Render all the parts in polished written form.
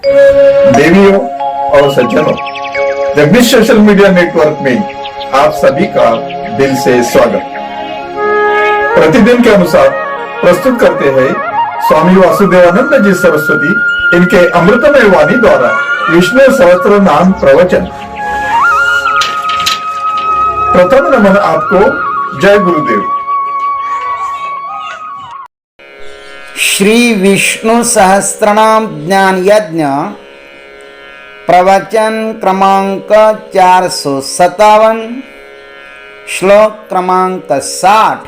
देवियों और सज्जनों, जगदीश सोशल मीडिया नेटवर्क में आप सभी का दिल से स्वागत। प्रतिदिन के अनुसार प्रस्तुत करते हैं स्वामी वासुदेवानंद जी सरस्वती इनके अमृतमय वाणी द्वारा विष्णु सहस्त्र नाम प्रवचन। प्रथम नमन आपको। जय गुरुदेव। श्री विष्णु सहस्त्रनाम ज्ञान यज्ञ प्रवचन क्रमांक 457, श्लोक क्रमांक 60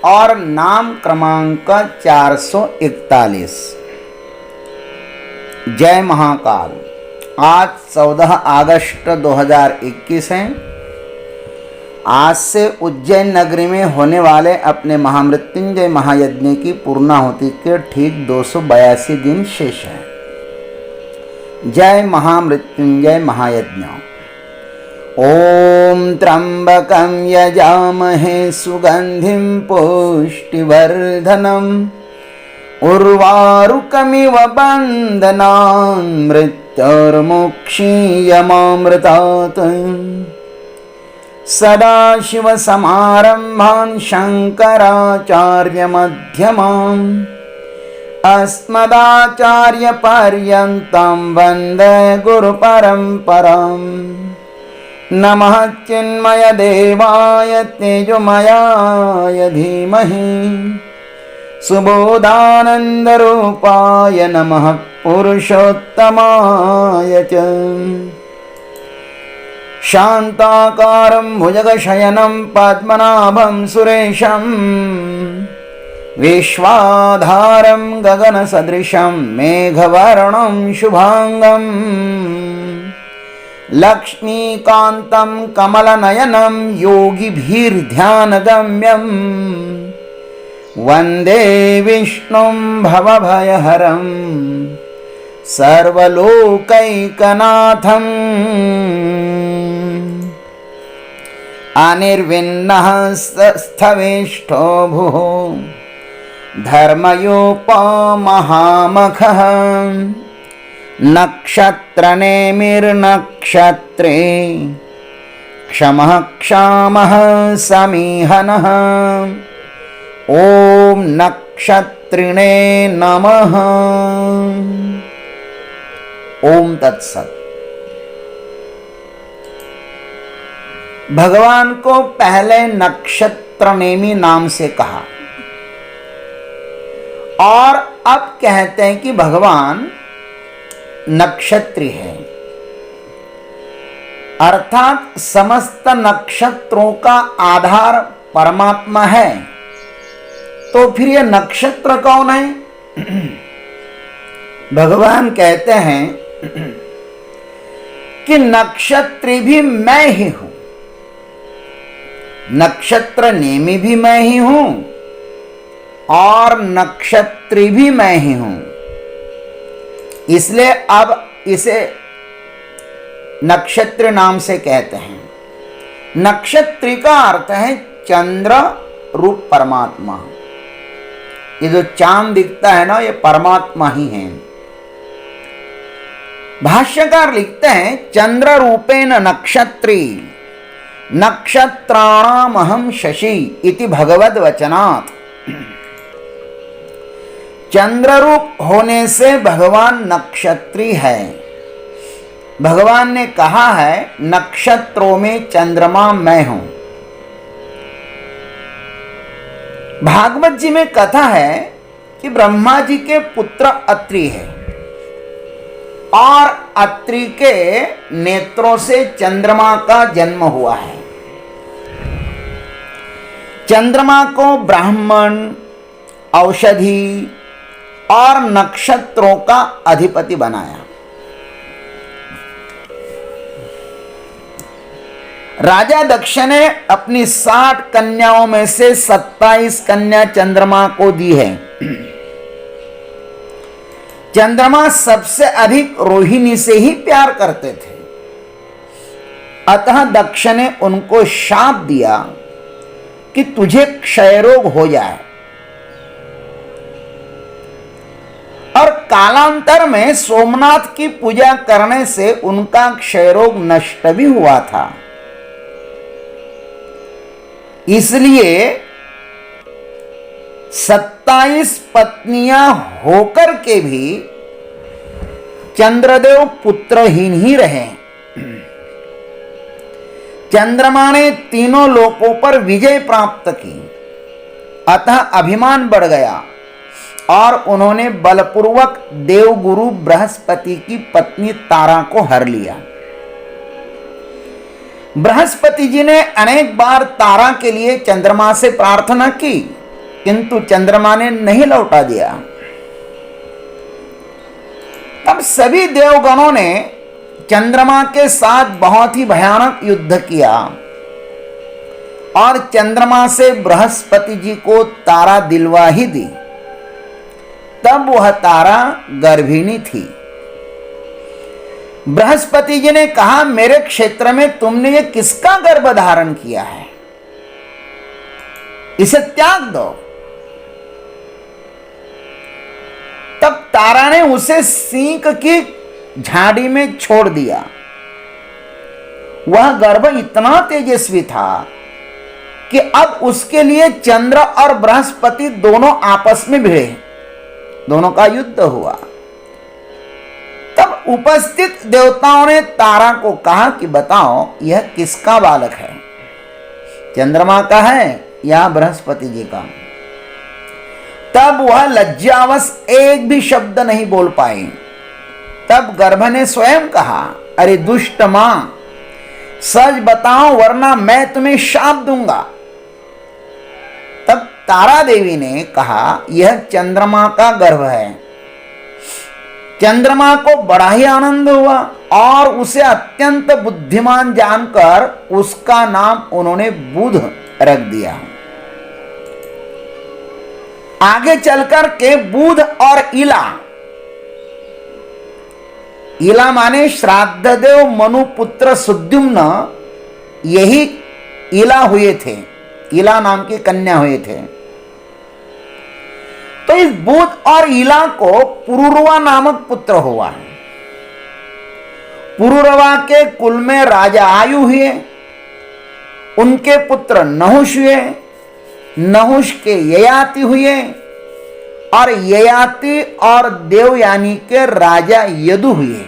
और नाम क्रमांक 441। जय महाकाल। आज 14 अगस्त 2021 है। आज से उज्जैन नगरी में होने वाले अपने महामृत्युंजय महायज्ञ की पूर्णाहुति के ठीक 282 दिन शेष हैं। जय महामृत्युंजय महायज्ञ। ओम त्र्यंबकं यजामहे सुगंधिं पुष्टिवर्धनम् उर्वारुकमिव बन्धनान् मृत्युर्मुक्षीयमामृतात् सदाशिवसमारम्भान् शङ्कराचार्यमध्यमाम् अस्मदाचार्यपर्यन्तं वन्दे गुरुपरम्पराम्। नमः चिन्मयदेवाय तेजोमयाय धीमहि सुबोधानन्दरूपाय नमः पुरुषोत्तमाय च। शान्ताकारं भुजगशयनं पद्मनाभं सुरेशं विश्वाधारं गगनसदृशं मेघवर्णं शुभांगं लक्ष्मीकान्तं कमलनयनं योगिभिर्ध्यानगम्यं वन्दे विष्णुं भवभयहरं सर्वलोकैकनाथम्। अनिर्विन्नः स्थवेष्ठो भुः धर्मयोपमहामखः नक्षत्रनेमिर्नक्षत्रे क्षमः क्षामः समीहनः। ॐ नक्षत्रिणे नमः। ओम तत्सत। भगवान को पहले नक्षत्रनेमी नाम से कहा और अब कहते हैं कि भगवान नक्षत्री है, अर्थात समस्त नक्षत्रों का आधार परमात्मा है। तो फिर ये नक्षत्र कौन है? भगवान कहते हैं कि नक्षत्री भी मैं ही हूं, नक्षत्र नेमी भी मैं ही हूं और नक्षत्री भी मैं ही हूं। इसलिए अब इसे नक्षत्र नाम से कहते हैं। नक्षत्री का अर्थ है चंद्र रूप परमात्मा। ये जो चांद दिखता है ना, ये परमात्मा ही है। भाष्यकार लिखते हैं चंद्र रूपेण नक्षत्री नक्षत्राणामहं शशि इति भगवद वचनात्। चंद्र रूप होने से भगवान नक्षत्री है। भगवान ने कहा है नक्षत्रों में चंद्रमा मैं हूं। भागवत जी में कथा है कि ब्रह्मा जी के पुत्र अत्रि है और अत्रि के नेत्रों से चंद्रमा का जन्म हुआ है। चंद्रमा को ब्राह्मण, औषधि और नक्षत्रों का अधिपति बनाया। राजा दक्ष ने अपनी 60 कन्याओं में से 27 कन्या चंद्रमा को दी है। चंद्रमा सबसे अधिक रोहिणी से ही प्यार करते थे। अतः दक्ष ने उनको शाप दिया कि तुझे क्षय रोग हो जाए और कालांतर में सोमनाथ की पूजा करने से उनका क्षय रोग नष्ट भी हुआ था। इसलिए 27 पत्नियां होकर के भी चंद्रदेव पुत्रहीन ही रहे। चंद्रमा ने तीनों लोकों पर विजय प्राप्त की, अतः अभिमान बढ़ गया और उन्होंने बलपूर्वक देवगुरु बृहस्पति की पत्नी तारा को हर लिया। बृहस्पति जी ने अनेक बार तारा के लिए चंद्रमा से प्रार्थना की, किंतु चंद्रमा ने नहीं लौटा दिया। तब सभी देवगणों ने चंद्रमा के साथ बहुत ही भयानक युद्ध किया और चंद्रमा से बृहस्पति जी को तारा दिलवा ही दी। तब वह तारा गर्भिणी थी। बृहस्पति जी ने कहा, मेरे क्षेत्र में तुमने ये किसका गर्भ धारण किया है, इसे त्याग दो। तब तारा ने उसे सींक की झाड़ी में छोड़ दिया। वह गर्भ इतना तेजस्वी था कि अब उसके लिए चंद्र और बृहस्पति दोनों आपस में भिड़े, दोनों का युद्ध हुआ। तब उपस्थित देवताओं ने तारा को कहा कि बताओ यह किसका बालक है, चंद्रमा का है या बृहस्पति जी का। तब वह लज्जावश एक भी शब्द नहीं बोल पाई। तब गर्भ ने स्वयं कहा, अरे दुष्ट मां, सच बताओ वरना मैं तुम्हें शाप दूंगा। तब तारा देवी ने कहा, यह चंद्रमा का गर्भ है। चंद्रमा को बड़ा ही आनंद हुआ और उसे अत्यंत बुद्धिमान जानकर उसका नाम उन्होंने बुध रख दिया। आगे चलकर के बुध और इला माने श्राद्ध देव मनु पुत्र सुद्युम्न, यही इला हुए थे, इला नाम की कन्या हुए थे। तो इस बुध और इला को पुरुरवा नामक पुत्र हुआ। पुरुरवा के कुल में राजा आयु हुए, उनके पुत्र नहुष हुए, नहुष के ययाति हुए और ययाति और देवयानी के राजा यदु हुए।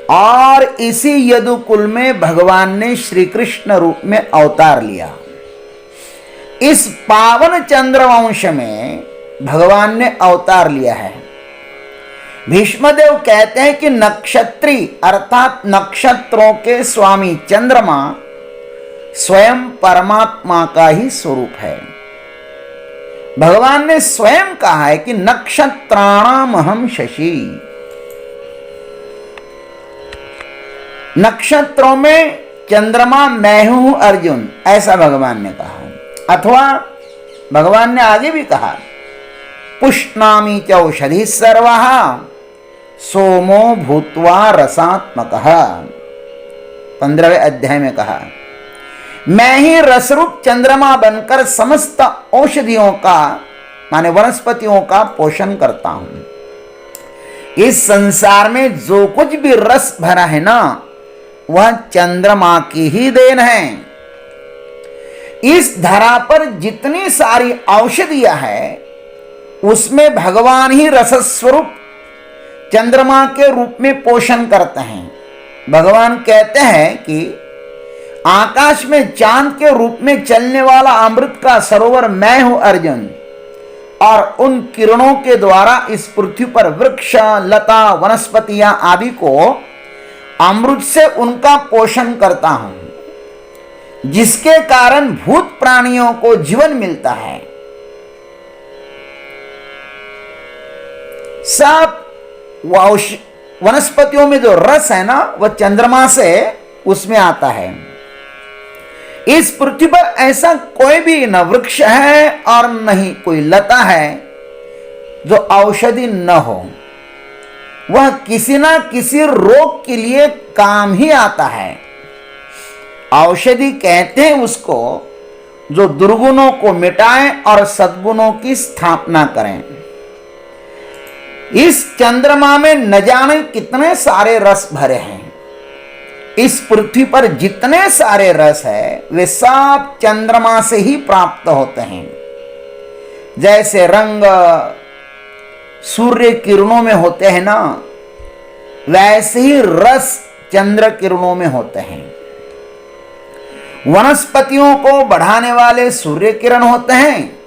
और इसी यदु कुल में भगवान ने श्री कृष्ण रूप में अवतार लिया। इस पावन चंद्रवंश में भगवान ने अवतार लिया है। भीष्मदेव कहते हैं कि नक्षत्री अर्थात नक्षत्रों के स्वामी चंद्रमा स्वयं परमात्मा का ही स्वरूप है। भगवान ने स्वयं कहा है कि नक्षत्राणाम अहम शशि, नक्षत्रों में चंद्रमा मैं हूं अर्जुन, ऐसा भगवान ने कहा। अथवा भगवान ने आगे भी कहा, पुष्णामि च औषधि सर्वः सोमो भूत्वा रसात्मकः, 15वें अध्याय में कहा, मैं ही रसरूप चंद्रमा बनकर समस्त औषधियों का माने वनस्पतियों का पोषण करता हूं। इस संसार में जो कुछ भी रस भरा है ना, वह चंद्रमा की ही देन है। इस धरा पर जितनी सारी औषधियां हैं, उसमें भगवान ही रसस्वरूप चंद्रमा के रूप में पोषण करते हैं। भगवान कहते हैं कि आकाश में चांद के रूप में चलने वाला अमृत का सरोवर मैं हूं अर्जुन, और उन किरणों के द्वारा इस पृथ्वी पर वृक्ष लता वनस्पतियां आदि को अमृत से उनका पोषण करता हूं, जिसके कारण भूत प्राणियों को जीवन मिलता है। सब वनस्पतियों में जो रस है ना, वह चंद्रमा से उसमें आता है। इस पृथ्वी पर ऐसा कोई भी न वृक्ष है और न ही कोई लता है जो औषधि न हो। वह किसी ना किसी रोग के लिए काम ही आता है। औषधि कहते हैं उसको जो दुर्गुणों को मिटाएं और सद्गुणों की स्थापना करें। इस चंद्रमा में न जाने कितने सारे रस भरे हैं। इस पृथ्वी पर जितने सारे रस है वे सब चंद्रमा से ही प्राप्त होते हैं। जैसे रंग सूर्य किरणों में होते हैं ना, वैसे ही रस चंद्र किरणों में होते हैं। वनस्पतियों को बढ़ाने वाले सूर्य किरण होते हैं।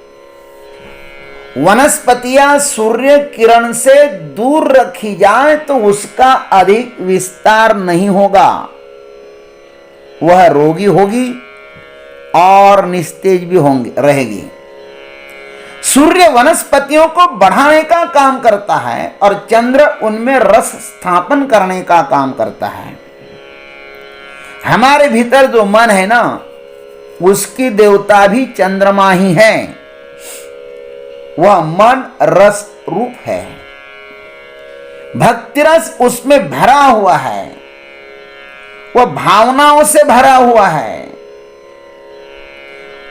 वनस्पतियां सूर्य किरण से दूर रखी जाए तो उसका अधिक विस्तार नहीं होगा, वह रोगी होगी और निस्तेज भी रहेगी। सूर्य वनस्पतियों को बढ़ाने का काम करता है और चंद्र उनमें रस स्थापन करने का काम करता है। हमारे भीतर जो मन है ना, उसकी देवता भी चंद्रमा ही है। वह मन रस रूप है। भक्ति रस उसमें भरा हुआ है। वह भावनाओं से भरा हुआ है।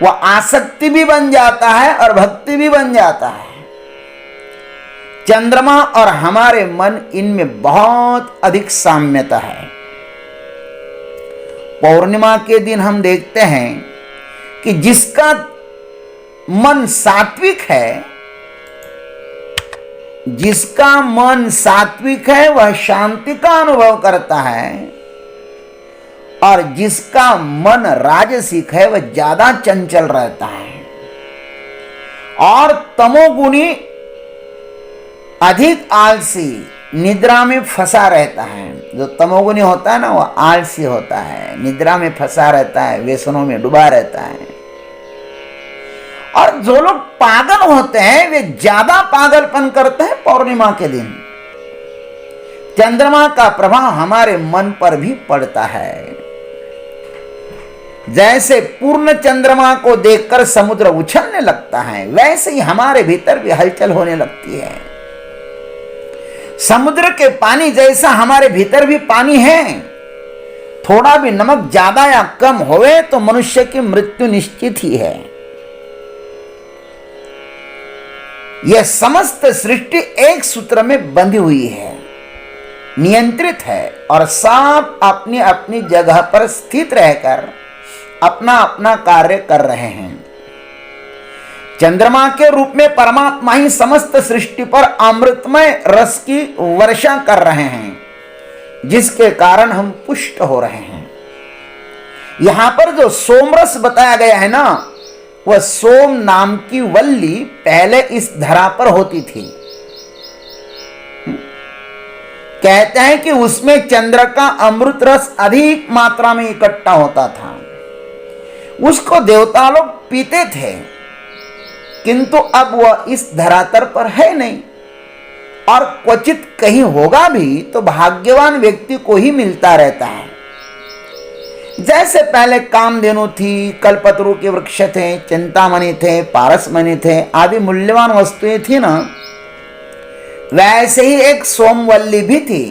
वह आसक्ति भी बन जाता है और भक्ति भी बन जाता है। चंद्रमा और हमारे मन, इनमें बहुत अधिक साम्यता है। पौर्णिमा के दिन हम देखते हैं कि जिसका मन सात्विक है, जिसका मन सात्विक है वह शांति का अनुभव करता है, और जिसका मन राजसिक है वह ज्यादा चंचल रहता है। और तमोगुणी अधिक आलसी, निद्रा में फंसा रहता है। जो तमोगुणी होता है ना, वह आलसी होता है, निद्रा में फंसा रहता है, व्यसनों में डूबा रहता है। और जो लोग पागल होते हैं वे ज्यादा पागलपन करते हैं पौर्णिमा के दिन। चंद्रमा का प्रभाव हमारे मन पर भी पड़ता है। जैसे पूर्ण चंद्रमा को देखकर समुद्र उछलने लगता है, वैसे ही हमारे भीतर भी हलचल होने लगती है। समुद्र के पानी जैसा हमारे भीतर भी पानी है। थोड़ा भी नमक ज्यादा या कम होवे तो मनुष्य की मृत्यु निश्चित ही है। यह समस्त सृष्टि एक सूत्र में बंधी हुई है, नियंत्रित है, और सब अपनी अपनी जगह पर स्थित रहकर अपना अपना कार्य कर रहे हैं। चंद्रमा के रूप में परमात्मा ही समस्त सृष्टि पर अमृतमय रस की वर्षा कर रहे हैं, जिसके कारण हम पुष्ट हो रहे हैं। यहां पर जो सोमरस बताया गया है ना, वह सोम नाम की वल्ली पहले इस धरा पर होती थी। कहते हैं कि उसमें चंद्र का अमृत रस अधिक मात्रा में इकट्ठा होता था। उसको देवता लोग पीते थे, किंतु अब वह इस धरातल पर है नहीं, और क्वचित कहीं होगा भी तो भाग्यवान व्यक्ति को ही मिलता रहता है। जैसे पहले कामधेनु थी, कल्पतरु के वृक्ष थे, चिंतामणि थे, पारसमणि थे, आदि मूल्यवान वस्तुएं थी ना, वैसे ही एक सोमवल्ली भी थी।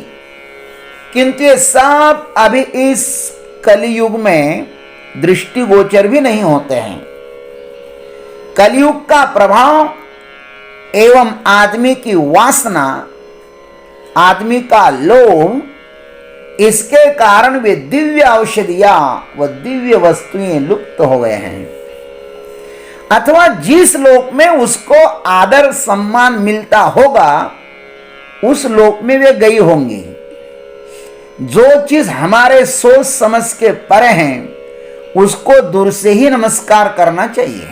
किंतु ये सब अभी इस कलियुग में दृष्टिगोचर भी नहीं होते हैं। कलियुग का प्रभाव एवं आदमी की वासना, आदमी का लोभ, इसके कारण वे दिव्य औषधियां व दिव्य वस्तुएं लुप्त हो गए हैं, अथवा जिस लोक में उसको आदर सम्मान मिलता होगा उस लोक में वे गई होंगी। जो चीज हमारे सोच समझ के परे हैं उसको दूर से ही नमस्कार करना चाहिए।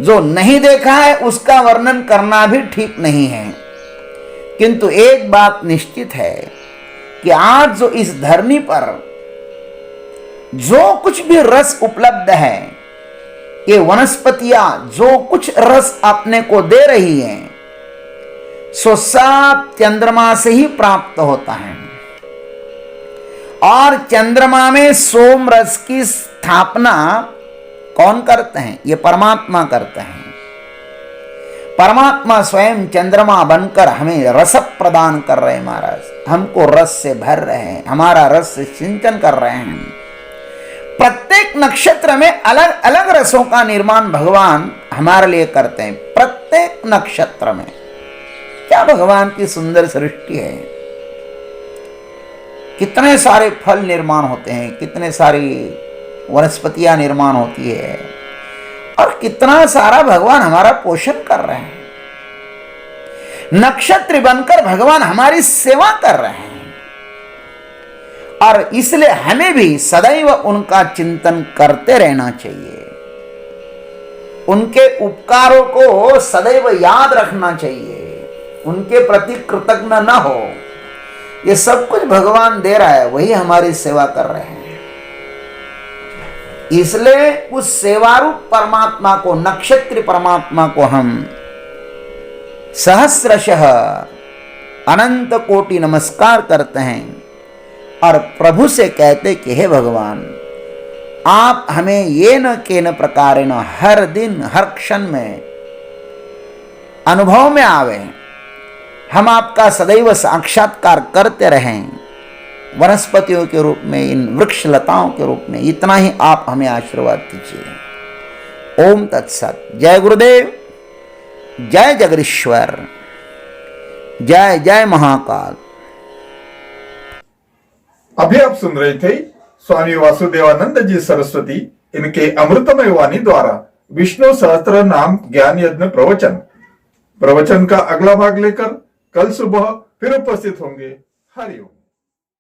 जो नहीं देखा है उसका वर्णन करना भी ठीक नहीं है। किंतु एक बात निश्चित है कि आज जो इस धरनी पर जो कुछ भी रस उपलब्ध है, ये वनस्पतियां जो कुछ रस अपने को दे रही हैं, सो सब चंद्रमा से ही प्राप्त होता है। और चंद्रमा में सोम रस की स्थापना कौन करते हैं? ये परमात्मा करते हैं। परमात्मा स्वयं चंद्रमा बनकर हमें रस प्रदान कर रहे हैं। महाराज हमको रस से भर रहे हैं, हमारा रस से सिंचन कर रहे हैं। प्रत्येक नक्षत्र में अलग अलग रसों का निर्माण भगवान हमारे लिए करते हैं। प्रत्येक नक्षत्र में क्या भगवान की सुंदर सृष्टि है। कितने सारे फल निर्माण होते हैं, कितने सारी वनस्पतियां निर्माण होती है, और कितना सारा भगवान हमारा पोषण कर रहे हैं। नक्षत्र बनकर भगवान हमारी सेवा कर रहे हैं, और इसलिए हमें भी सदैव उनका चिंतन करते रहना चाहिए। उनके उपकारों को सदैव याद रखना चाहिए, उनके प्रति कृतज्ञ न हो। ये सब कुछ भगवान दे रहा है, वही हमारी सेवा कर रहे हैं। इसलिए उस सेवारूप परमात्मा को, नक्षत्र परमात्मा को हम सहस्रशः अनंत कोटि नमस्कार करते हैं, और प्रभु से कहते कि हे भगवान, आप हमें ये न केन प्रकारेण हर दिन हर क्षण में अनुभव में आवे, हम आपका सदैव साक्षात्कार करते रहें, वनस्पतियों के रूप में, इन वृक्ष लताओं के रूप में। इतना ही आप हमें आशीर्वाद दीजिए। ओम तत्सत। जय गुरुदेव, जय जगदीश्वर, जय जय महाकाल। अभी आप सुन रहे थे स्वामी वासुदेवानंद जी सरस्वती, इनके अमृतमय वाणी द्वारा विष्णु सहस्त्र नाम ज्ञान यज्ञ प्रवचन का अगला भाग लेकर कल सुबह फिर उपस्थित होंगे। हरिओम।